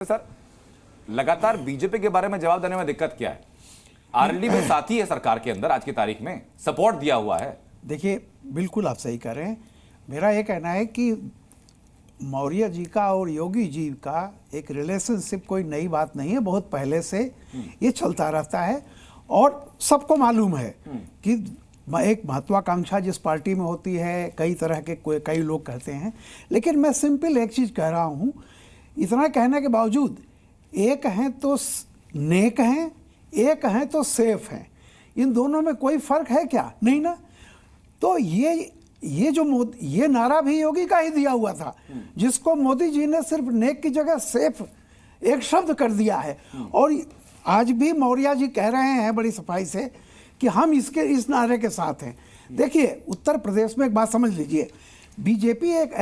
Sir, लगातार BJP के बारे में जवाब देने में दिक्कत क्या है? आरएलडी में साथी है सरकार के अंदर, आज की तारीख में सपोर्ट दिया हुआ है। देखिए, बिल्कुल आप सही कह रहे हैं। मेरा ये कहना है कि मौर्य जी का और योगी जी का एक रिलेशनशिप कोई नई बात नहीं है, बहुत पहले से ये चलता रहता है और सबको मालूम है कि एक महत्वाकांक्षा जिस पार्टी में होती है, कई तरह के कई लोग कहते हैं। लेकिन मैं सिंपल एक चीज़ कह रहा हूँ, इतना कहने के बावजूद एक हैं तो नेक हैं, एक हैं तो सेफ हैं, इन दोनों में कोई फर्क है क्या? नहीं ना। तो ये जो ये नारा भी योगी का ही दिया हुआ था, जिसको मोदी जी ने सिर्फ नेक की जगह सेफ एक शब्द कर दिया है। और आज भी मौर्य जी कह रहे हैं बड़ी सफाई से कि हम इस नारे के साथ हैं। देखिए, उत्तर प्रदेश में एक बात समझ लीजिए, बीजेपी एक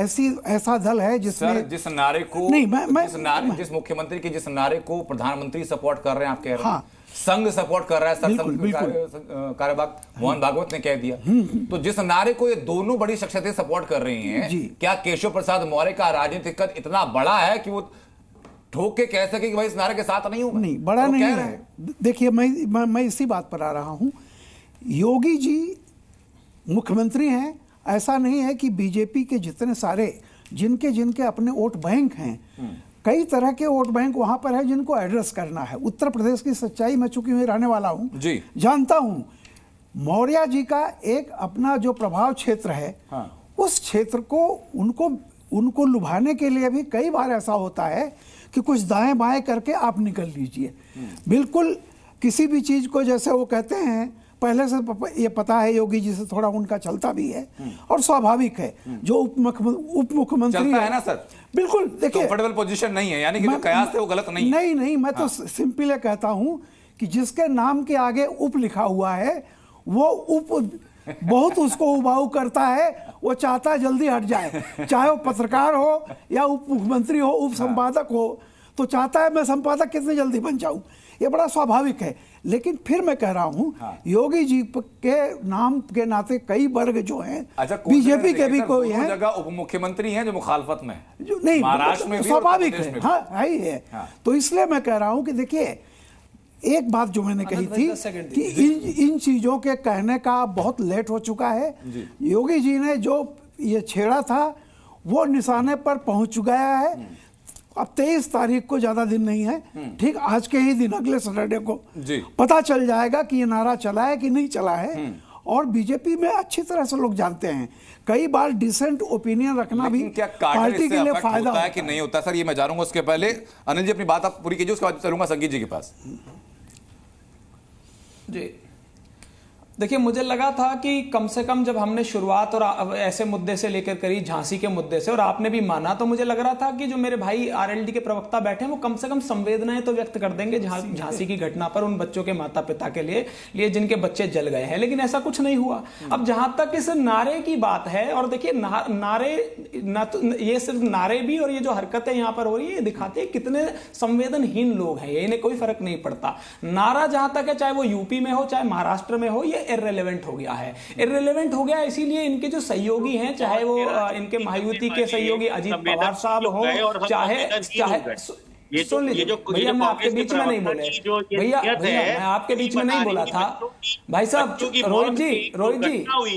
ऐसा दल है जिसमें जिस नारे को नहीं, जिस मुख्यमंत्री के जिस नारे को प्रधानमंत्री सपोर्ट कर रहे हैं, आप कह रहे हैं। हाँ, संघ सपोर्ट कर रहा है, कार्यवाहक मोहन भागवत ने कह दिया। तो जिस नारे को ये दोनों बड़ी शख्सियतें सपोर्ट कर रही हैं, क्या केशव प्रसाद मौर्य का राजनीतिक कद इतना बड़ा है कि वो ठोक के कह सके कि भाई इस नारे के साथ नहीं हूं? नहीं, बड़ा नहीं है। देखिए, मैं इसी बात पर आ रहा हूं। योगी जी मुख्यमंत्री हैं, ऐसा नहीं है कि बीजेपी के जितने सारे जिनके अपने वोट बैंक हैं, कई तरह के वोट बैंक वहां पर है जिनको एड्रेस करना है। उत्तर प्रदेश की सच्चाई मैं चूंकि मैं रहने वाला हूं, जानता हूं। मौर्य जी का एक अपना जो प्रभाव क्षेत्र है, उस क्षेत्र को उनको लुभाने के लिए भी कई बार ऐसा होता है कि कुछ दाएं बाएं करके आप निकल लीजिए। बिल्कुल किसी भी चीज को, जैसे वो कहते हैं, पहले से ये पता है योगी जी से, थोड़ा उनका चलता भी है और स्वाभाविक है। जो उप मुख्यमंत्री है ना सर, बिल्कुल, देखिए, कंफर्टेबल पोजीशन नहीं है, यानी कि जो कयास थे वो गलत नहीं है। नहीं, मैं तो सिंपल कहता हूं कि जिसके नाम के आगे उप लिखा हुआ है, वो उप बहुत उसको उबाऊ करता है। वो चाहता है जल्दी हट जाए, चाहे वो पत्रकार हो या उप मुख्यमंत्री हो, उप संपादक हो, तो चाहता है मैं संपादक कितने जल्दी बन जाऊं। ये बड़ा स्वाभाविक है। लेकिन फिर मैं कह रहा हूं, योगी जी के नाम के नाते कई वर्ग जो हैं, बीजेपी के भी कोई हैं, जगह उप मुख्यमंत्री हैं जो मुखालफत में, जो नहीं, महाराष्ट्र में स्वाभाविक है। हाँ, ही है। तो इसलिए मैं कह रहा हूं कि देखिए, एक बात जो मैंने कही थी कि इन चीजों के कहने का बहुत लेट हो चुका है। योगी जी ने जो ये छेड़ा था वो निशाने पर पहुंच गया है। अब 23 तारीख को ज्यादा दिन नहीं है, ठीक आज के ही दिन, अगले सैटरडे को पता चल जाएगा कि ये नारा चला है कि नहीं चला है। और बीजेपी में अच्छी तरह से लोग जानते हैं, कई बार डिसेंट ओपिनियन रखना भी पार्टी के लिए फायदा होता है कि नहीं होता। सर, ये मैं जानूंगा। उसके पहले अनिल जी अपनी बात आप पूरी कीजिए, उसके बाद चलूंगा संगीत जी के पास। जी, देखिए, मुझे लगा था कि कम से कम जब हमने शुरुआत और ऐसे मुद्दे से लेकर करी, झांसी के मुद्दे से, और आपने भी माना, तो मुझे लग रहा था कि जो मेरे भाई आरएलडी के प्रवक्ता बैठे हैं वो कम से कम संवेदनाएं तो व्यक्त कर देंगे झांसी की घटना पर, उन बच्चों के माता पिता के लिए जिनके बच्चे जल गए हैं। लेकिन ऐसा कुछ नहीं हुआ। अब जहां तक इस नारे की बात है, और देखिए, नारे ये सिर्फ नारे भी और ये जो हरकतें यहाँ पर हो रही है, ये दिखाते हैं कितने संवेदनहीन लोग हैं। इन्हें कोई फर्क नहीं पड़ता। नारा जहां तक है, चाहे वो यूपी में हो चाहे महाराष्ट्र में हो, ये इररिलेवेंट हो गया है। इररिलेवेंट हो गया इसीलिए इनके जो सहयोगी हैं, चाहे वो इनके महायुति के सहयोगी अजीत पवार साहब हो, चाहे सुन लीजिए भैया, मैं आपके बीच में नहीं बोले भैया, मैं आपके बीच में नहीं बोला था भाई साहब। रोहित जी, मैं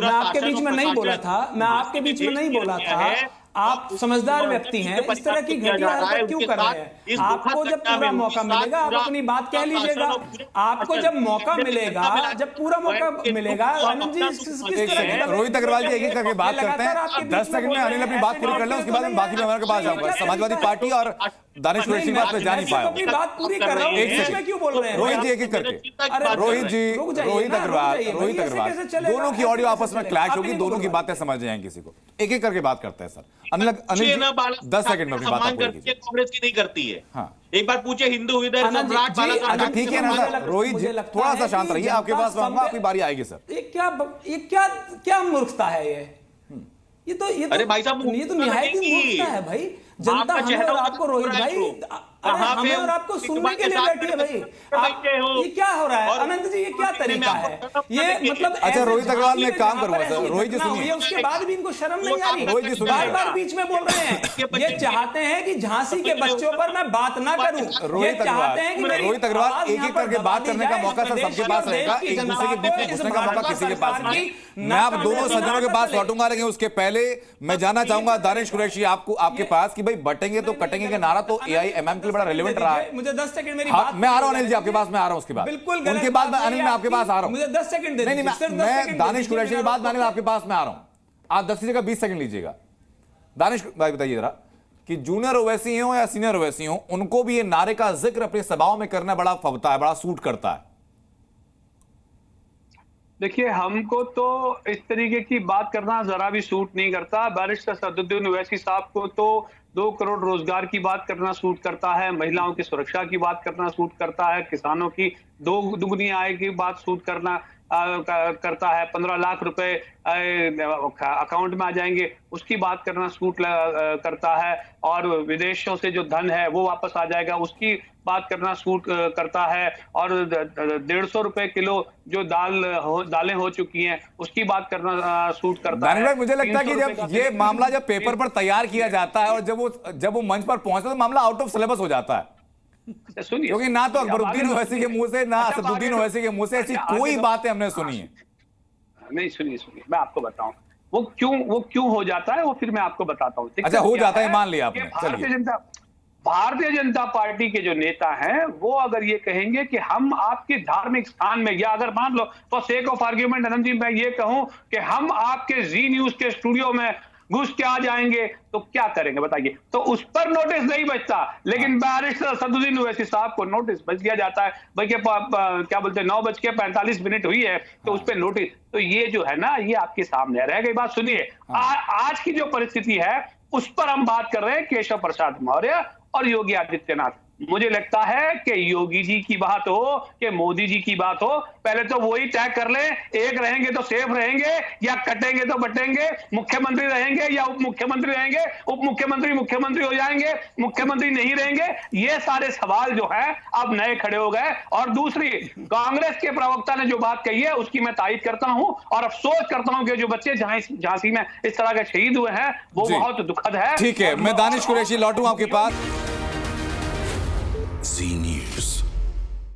आपके बीच में नहीं बोला था, मैं आपके बीच में नहीं बोला था। आप समझदार व्यक्ति हैं, इस तरह की घटिया हरकत क्यों कर रहे हैं? आपको जब पूरा मौका मिलेगा आप अपनी बात कह लीजिएगा। आपको जब मौका मिलेगा, जब पूरा मौका मिलेगा। आनंद जी, रोहित अग्रवाल जी एक करके बात करते हैं। 10 सेकंड में अनिल अपनी बात पूरी कर ले, उसके बाद हम बाकी मेंबर के पास जाऊंगा। समाजवादी पार्टी और दानिश कुरैशी बात पे जा नहीं पाया। अपनी बात पूरी कर रहा हूं, बीच में क्यों बोल रहे हैं? रोहित जी एक करके, रोहित अग्रवाल, दोनों की ऑडियो आपस में क्लैश होगी, दोनों की बातें समझ जाएंगे। किसी को एक करके बात करते हैं। सर, अनिल 10 सेकंड में अपनी बात कीजिए। कांग्रेस की नहीं करती है। हाँ, एक बार पूछे हिंदू इधर सम्राट बाला, ठीक है ना सर? रोहित जी थोड़ा सा शांत रहिए, आपके पास आपकी बारी आएगी। सर, ये क्या मूर्खता है ये तो अरे भाई साहब, ये तो निहायत ही मूर्खता है भाई। जनता हमें और आपको, रोहित भाई, हमें और आपको सुनने के लिए बैठे भाई। ये क्या हो रहा है अनंत जी, ये क्या तरीका है ये? मतलब अच्छा रोहित अग्रवाल, मैं काम करूंगा सर। रोहित जी सुनिए, उसके बाद भी इनको शर्म नहीं आ रही, बार बार बीच में बोल रहे हैं। ये चाहते हैं कि झांसी के बच्चों पर मैं बात ना करूं। रोहित अग्रवाल एक एक करके बात करने का मौका सर सबके पास रहेगा, एक दूसरे के बीच में घुसने का मौका किसी के पास नहीं। मैं आप दोनों सज्जनों के पास लौटूंगा, लेकिन उसके पहले मैं जानना चाहूंगा दानिश कुरैशी आपके पास कि भाई बटेंगे तो कटेंगे का नारा तो एआईएमआईएम के लिए बड़ा रेलेवेंट रहा है। मुझे 10 सेकंड मेरी बात, मैं आ रहा हूं अनिल जी आपके पास, मैं आ रहा हूं उसके बाद, बिल्कुल उनके बाद अनिल मैं आपके पास आ रहा हूं। मुझे 10 सेकंड दे दीजिए। मैं दानिश कुरैशी के बाद अनिल आपके पास मैं आ रहा हूं, आप 10 की जगह 20 सेकंड लीजिएगा। दानिश भाई बताइए जरा कि जूनियर ओवैसी हो या सीनियर ओवैसी हो, उनको भी ये नारे का जिक्र अपनी सभाओं में करना बड़ा फबता है, बड़ा सूट करता है। देखिए, हमको तो इस तरीके की बात करना जरा भी सूट नहीं करता। बैरिस्टर सदुद्दीन ओवैसी साहब को तो 2 करोड़ रोजगार की बात करना सूट करता है, महिलाओं की सुरक्षा की बात करना सूट करता है, किसानों की 2 दुगनी आय की बात सूट करना करता है, 15 लाख रुपए अकाउंट में आ जाएंगे उसकी बात करना सूट करता है, और विदेशों से जो धन है वो वापस आ जाएगा उसकी बात करना सूट करता है, और 150 रुपए किलो जो दालें हो चुकी हैं उसकी बात करना सूट करता है। मुझे लगता है कि जब ये मामला जब पेपर पर तैयार किया जाता है और जब वो मंच पर पहुंचता है तो मामला आउट ऑफ सिलेबस हो जाता है, सुनिए, क्योंकि ना तो अकबरुद्दीन ओवैसी के मुंह से ना असदुद्दीन ओवैसी के मुंह से ऐसी कोई बातें हमने सुनी है नहीं। सुनिए मैं आपको बताऊं वो क्यों हो जाता है, वो फिर मैं आपको बताता हूं। अच्छा हो जाता है, मान लिया आपने। भारतीय जनता पार्टी के जो नेता हैं वो अगर ये कहेंगे कि हम आपके धार्मिक स्थान में, या अगर मान लो फॉर सेक ऑफ आर्ग्यूमेंट अनंत जी मैं ये कहूं कि हम आपके जी न्यूज के स्टूडियो में घुस के आ जाएंगे, तो क्या करेंगे बताइए? तो उस पर नोटिस नहीं बचता, लेकिन बैरिस्टर सदुद्दीन ओवैसी साहब को नोटिस बच दिया जाता है। भाई क्या बोलते हैं 9:45 हुई है तो उस पर नोटिस। तो ये जो है ना, ये आपके सामने रह गई बात। सुनिए, आज की जो परिस्थिति है उस पर हम बात कर रहे हैं केशव प्रसाद मौर्य और योगी आदित्यनाथ। मुझे लगता है कि योगी जी की बात हो कि मोदी जी की बात हो, पहले तो वही तय कर ले, एक रहेंगे तो सेफ रहेंगे या कटेंगे तो बटेंगे, मुख्यमंत्री रहेंगे या उप मुख्यमंत्री रहेंगे, उप मुख्यमंत्री मुख्यमंत्री हो जाएंगे, मुख्यमंत्री नहीं रहेंगे। ये सारे सवाल जो है अब नए खड़े हो गए। और दूसरी, कांग्रेस के प्रवक्ता ने जो बात कही है उसकी मैं तारीफ करता हूं और अफसोस करता हूं कि जो बच्चे झांसी में इस तरह के शहीद हुए हैं वो बहुत दुखद है। ठीक है, मैं दानिश कुरैशी लौटूं आपके पास।